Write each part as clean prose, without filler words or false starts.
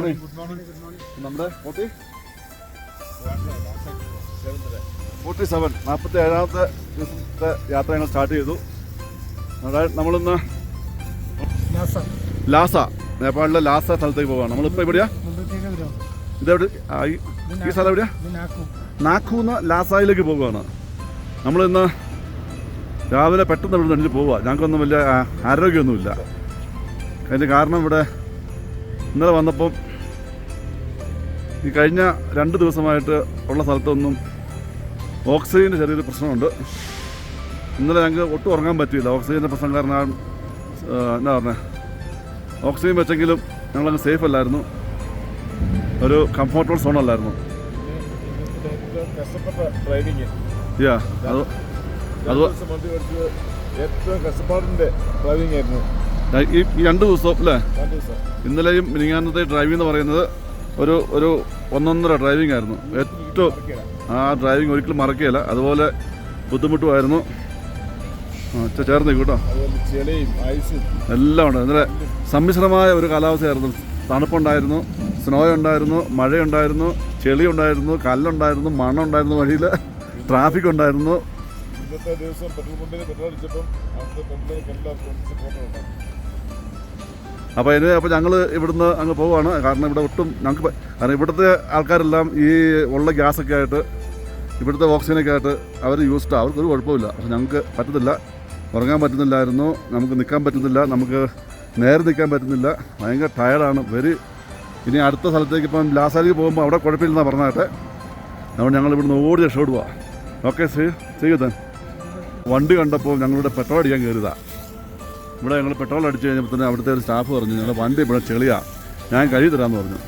Morning. Good morning. Good morning. നമ്മുടെ 47ാമത്തെ ദിവസത്തെ യാത്ര ഞങ്ങൾ സ്റ്റാർട്ട് ചെയ്തു. നമ്മളിന്ന് ലാസ, നേപ്പാളിലെ ലാസ സ്ഥലത്തേക്ക് പോവുകയാണ്. നമ്മളിപ്പോൾ എവിടെയാ? ഇതെവിടെ? ഈ സ്ഥലം എവിടെയാ? നാക്കൂന്ന് ലാസായിലേക്ക് പോവുകയാണ്. നമ്മളിന്ന് രാവിലെ പെട്ടെന്ന് ഇവിടെ നിന്ന് പോവുക. ഞങ്ങൾക്കൊന്നും വലിയ ആരോഗ്യമൊന്നുമില്ല. അതിൻ്റെ കാരണം ഇവിടെ ഇന്നലെ വന്നപ്പം ഈ കഴിഞ്ഞ 2 ദിവസമായിട്ട് ഉള്ള സ്ഥലത്തൊന്നും ഓക്സിജൻ്റെ ചെറിയൊരു പ്രശ്നമുണ്ട്. ഇന്നലെ ഞങ്ങൾക്ക് ഒട്ടും ഉറങ്ങാൻ പറ്റിയില്ല. ഓക്സിജൻ്റെ പ്രശ്നം കാരണം എന്താ പറഞ്ഞത്, ഓക്സിജൻ വെച്ചെങ്കിലും ഞങ്ങളങ്ങ് സേഫ് അല്ലായിരുന്നു. ഒരു കംഫോർട്ടബിൾ സോൺ അല്ലായിരുന്നു. ഏറ്റവും കഷ്ടപ്പാടിൻ്റെ ഡ്രൈവിംഗ് ആയിരുന്നു ഈ 2 ദിവസവും അല്ലേ? ഇന്നലെയും മിനിങ്ങാന്നത്തെ ഡ്രൈവിംഗ് എന്ന് പറയുന്നത് ഒരു 1.5 ഡ്രൈവിംഗ് ആയിരുന്നു. ഏറ്റവും ആ ഡ്രൈവിംഗ് ഒരിക്കലും മറക്കുകയില്ല. അതുപോലെ ബുദ്ധിമുട്ടുമായിരുന്നു. ചേർന്ന് കേട്ടോ, എല്ലാം ഉണ്ട്. ഇന്നലെ സമ്മിശ്രമായ ഒരു കാലാവസ്ഥയായിരുന്നു. തണുപ്പുണ്ടായിരുന്നു, സ്നോ ഉണ്ടായിരുന്നു, മഴയുണ്ടായിരുന്നു, ചെളി ഉണ്ടായിരുന്നു, കല്ലുണ്ടായിരുന്നു, മണ്ണുണ്ടായിരുന്നു, വഴിയിൽ ട്രാഫിക് ഉണ്ടായിരുന്നു. അപ്പോൾ ഞങ്ങൾ ഇവിടുന്ന് അങ്ങ് പോവുകയാണ്. കാരണം ഇവിടെ ഒട്ടും ഞങ്ങൾക്ക്, കാരണം ഇവിടുത്തെ ആൾക്കാരെല്ലാം ഈ ഉള്ള ഗ്യാസൊക്കെ ആയിട്ട്, ഇവിടുത്തെ ഓക്സിജനൊക്കെ ആയിട്ട് അവർ യൂസ്ഡ്, അവർക്കൊരു കുഴപ്പമില്ല. പക്ഷെ ഞങ്ങൾക്ക് പറ്റത്തില്ല. ഉറങ്ങാൻ പറ്റുന്നില്ലായിരുന്നു, നമുക്ക് നിൽക്കാൻ പറ്റുന്നില്ല, നമുക്ക് നേരെ നിൽക്കാൻ പറ്റുന്നില്ല. ഭയങ്കര ടയർഡാണ്. ഇനി അടുത്ത സ്ഥലത്തേക്ക് ഇപ്പം ലാസാലേക്ക് പോകുമ്പോൾ അവിടെ കുഴപ്പമില്ലെന്നാണ് പറഞ്ഞാട്ടെ. അതുകൊണ്ട് ഞങ്ങൾ ഇവിടുന്ന് ഓടി രക്ഷപ്പെടുക. ഓക്കെ, ചെയ്യൂ. വണ്ടി കണ്ടപ്പോൾ ഞങ്ങളുടെ പെട്രോൾ അടിക്കാൻ കയറിയതാണ്. ഇവിടെ ഞങ്ങൾ പെട്രോൾ അടിച്ച് കഴിഞ്ഞപ്പോൾ തന്നെ അവിടുത്തെ ഒരു സ്റ്റാഫ് പറഞ്ഞു, ഞങ്ങളുടെ വണ്ടി ഇവിടെ ചെളിയാണ്, ഞാൻ കഴുകി തരാമെന്ന് പറഞ്ഞു.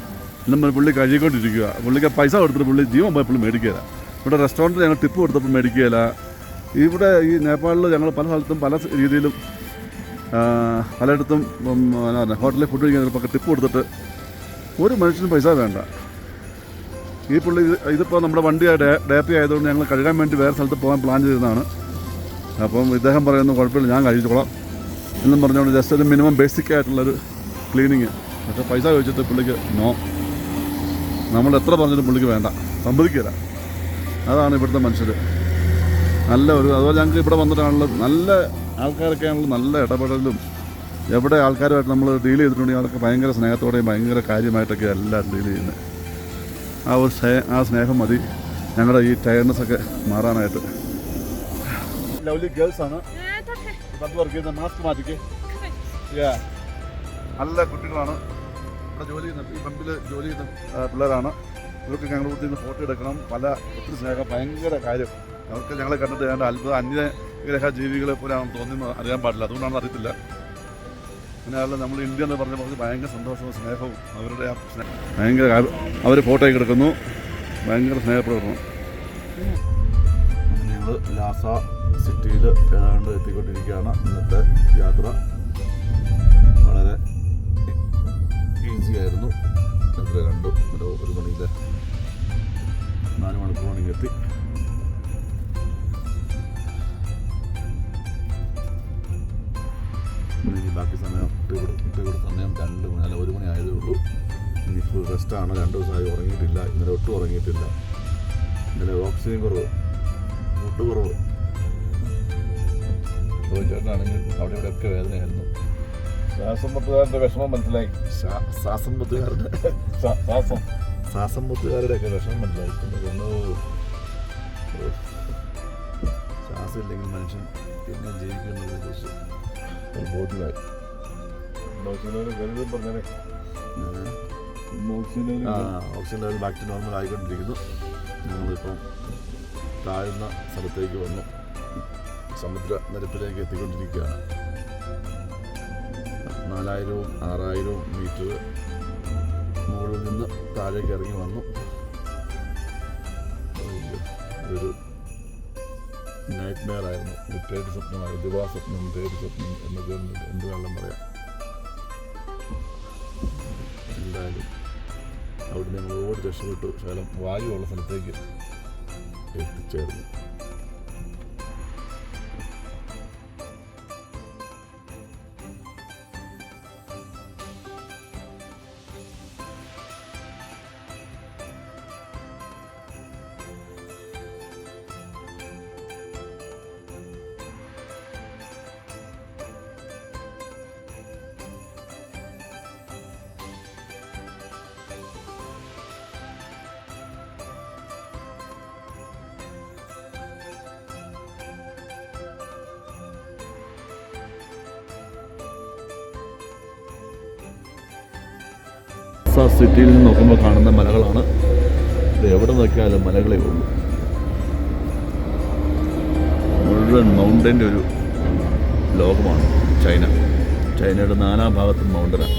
ഇന്നും പുള്ളി കഴുകിക്കൊണ്ടിരിക്കുക. പുള്ളിക്ക് പൈസ കൊടുത്തിട്ട് പുള്ളി ജീവൻ പോയപ്പോൾ മേടിക്കുകയില്ല. ഇവിടെ റെസ്റ്റോറൻറ്റിൽ ഞങ്ങൾ ടിപ്പ് കൊടുത്തപ്പോൾ മേടിക്കുകയില്ല. ഇവിടെ ഈ നേപ്പാളിൽ ഞങ്ങൾ പല സ്ഥലത്തും പല രീതിയിലും പലയിടത്തും ഹോട്ടലിൽ ഫുഡ് കഴിക്കാൻ ടിപ്പ് കൊടുത്തിട്ട് ഒരു മനുഷ്യനും പൈസ വേണ്ട. ഈ പുള്ളി ഇതിപ്പോൾ നമ്മുടെ വണ്ടി ഡേപ്പി ആയതുകൊണ്ട് ഞങ്ങൾ കഴുകാൻ വേണ്ടി വേറെ സ്ഥലത്ത് പോകാൻ പ്ലാൻ ചെയ്തതാണ്. അപ്പം ഇദ്ദേഹം പറയുന്നു കുഴപ്പമില്ല, ഞാൻ കഴിച്ചോളാം എന്നും പറഞ്ഞുകൊണ്ട് ജസ്റ്റ് ഒരു മിനിമം ബേസിക് ആയിട്ടുള്ളൊരു ക്ലീനിങ്. പക്ഷേ പൈസ ചോദിച്ചിട്ട് പുള്ളിക്ക് നോ, നമ്മൾ എത്ര പറഞ്ഞിട്ടും പുള്ളിക്ക് വേണ്ട, സമ്മതിക്കില്ല. അതാണ് ഇവിടുത്തെ മനുഷ്യർ. അതുപോലെ ഞങ്ങൾക്ക് ഇവിടെ വന്നിട്ടാണല്ലോ നല്ല ആൾക്കാരൊക്കെ ആണല്ലോ, നല്ല ഇടപെടലും. എവിടെ ആൾക്കാരുമായിട്ട് നമ്മൾ ഡീൽ ചെയ്തിട്ടുണ്ടെങ്കിൽ അതൊക്കെ ഭയങ്കര സ്നേഹത്തോടെയും ഭയങ്കര കാര്യമായിട്ടൊക്കെ എല്ലാവരും ഡീൽ ചെയ്യുന്നത്. ആ സ്നേഹം മതി ഞങ്ങളുടെ ഈ ടയർനെസ്സൊക്കെ മാറാനായിട്ട്. ലവ്ലി ഗേൾസ് ആണ് വർക്ക് ചെയ്യുന്ന. മാസ്ക് മാറ്റിക്കേ. നല്ല കുട്ടികളാണ് ഇവിടെ ജോലി ചെയ്യുന്നത്. ഈ പമ്പിൽ ജോലി ചെയ്യുന്ന പിള്ളേരാണ്. ഇവർക്ക് ഞങ്ങളുടെ കൂട്ടി നിന്ന് ഫോട്ടോ എടുക്കണം. ഒത്തിരി സ്നേഹം, ഭയങ്കര കാര്യം. അവർക്ക് ഞങ്ങളെ കണ്ടിട്ട് വേണ്ട അത്ഭുത അന്യഗ്രഹ ജീവികളെ പോലെയാണെന്ന് തോന്നുന്നു. അറിയാൻ പാടില്ല, അതുകൊണ്ടാണ് അറിയത്തില്ല. പിന്നെ അല്ല, നമ്മൾ ഇന്ത്യ എന്ന് പറഞ്ഞപ്പോൾ ഭയങ്കര സന്തോഷവും സ്നേഹവും. അവരുടെ ഭയങ്കര അവർ ഫോട്ടോയൊക്കെ എടുക്കുന്നു. ഭയങ്കര സ്നേഹപ്രകടനം. ഞങ്ങൾ ലാസ സിറ്റിയിൽ ഏതാണ്ട് എത്തിക്കൊണ്ടിരിക്കുകയാണ്. ഇന്നത്തെ യാത്ര വളരെ ഈസി ആയിരുന്നു. ഒരു മണിയിൽ 4 മണിക്കൂർ എത്തി. ഇനി ബാക്കി സമയം ഇവിടെ സമയം 2 മണി, അല്ല 1 മണി ആയതേ ഉള്ളൂ. ഇനി ഫുൾ റെസ്റ്റാണ്. 2 ദിവസമായി ഉറങ്ങിയിട്ടില്ല. ഇന്നലെ ഒട്ടും ഉറങ്ങിയിട്ടില്ല. ഇന്നലെ ഓക്സിജൻ കുറവ്, ഫുഡ് കുറവ്. ചേട്ടനാണെങ്കിൽ അവിടെ ഇവിടെയൊക്കെ വേദനയായിരുന്നു. ശ്വാസം മുട്ടുകാരുടെ വിഷമം മനസ്സിലായി. ശ്വാസം മുട്ടുകാരുടെയൊക്കെ വിഷമം മനസ്സിലായി. ശ്വാസം ഇല്ലെങ്കിൽ മനുഷ്യൻ പിന്നെ ജീവിക്കുന്നുള്ളതിനെ കുറിച്ച് ബോധ്യമായി. Oxygen level back to normal ആയിക്കൊണ്ടിരിക്കുന്നു. ഞങ്ങളിപ്പം താഴ്ന്ന സ്ഥലത്തേക്ക് വന്നു. സമുദ്ര നിരപ്പിലേക്ക് എത്തിക്കൊണ്ടിരിക്കുകയാണ്. 4000-ഉം 6000-ഉം മീറ്റർ മുകളിൽ നിന്ന് താഴേക്ക് ഇറങ്ങി വന്നു. ഒരു നൈറ്റ് മെയർ ആയിരുന്നു, പേടി സ്വപ്നമായിരുന്നു, ദിവാസ്വപ്നം, പേടി സ്വപ്നം എന്നൊക്കെ എന്ത് വേണം പറയാം. എന്തായാലും അവിടെ ഞങ്ങൾ ഓടി രക്ഷപ്പെട്ടു. ശകലം വായുവുള്ള സ്ഥലത്തേക്ക് എത്തിച്ചേർന്നു. ലാസ സിറ്റിയിൽ നിന്ന് നോക്കുമ്പോൾ കാണുന്ന മലകളാണ്. ഇത് എവിടെ നോക്കിയാലും മലകളേ ഉള്ളൂ. മുഴുവൻ മൗണ്ടൻ്റെ ഒരു ലോകമാണ് ചൈന. ചൈനയുടെ നാനാഭാഗത്തും മൗണ്ടനാണ്.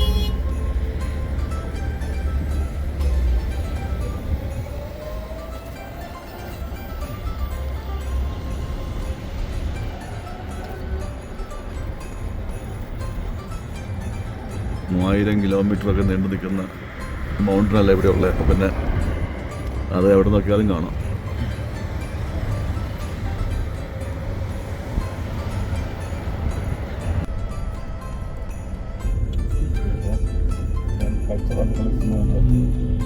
കിലോമീറ്ററൊക്കെ നീണ്ടു നിൽക്കുന്ന മൗണ്ടനല്ല ഇവിടെ ഉള്ളത്. അപ്പം പിന്നെ അത് എവിടെ നോക്കിയാലും കാണാം. cultural movement.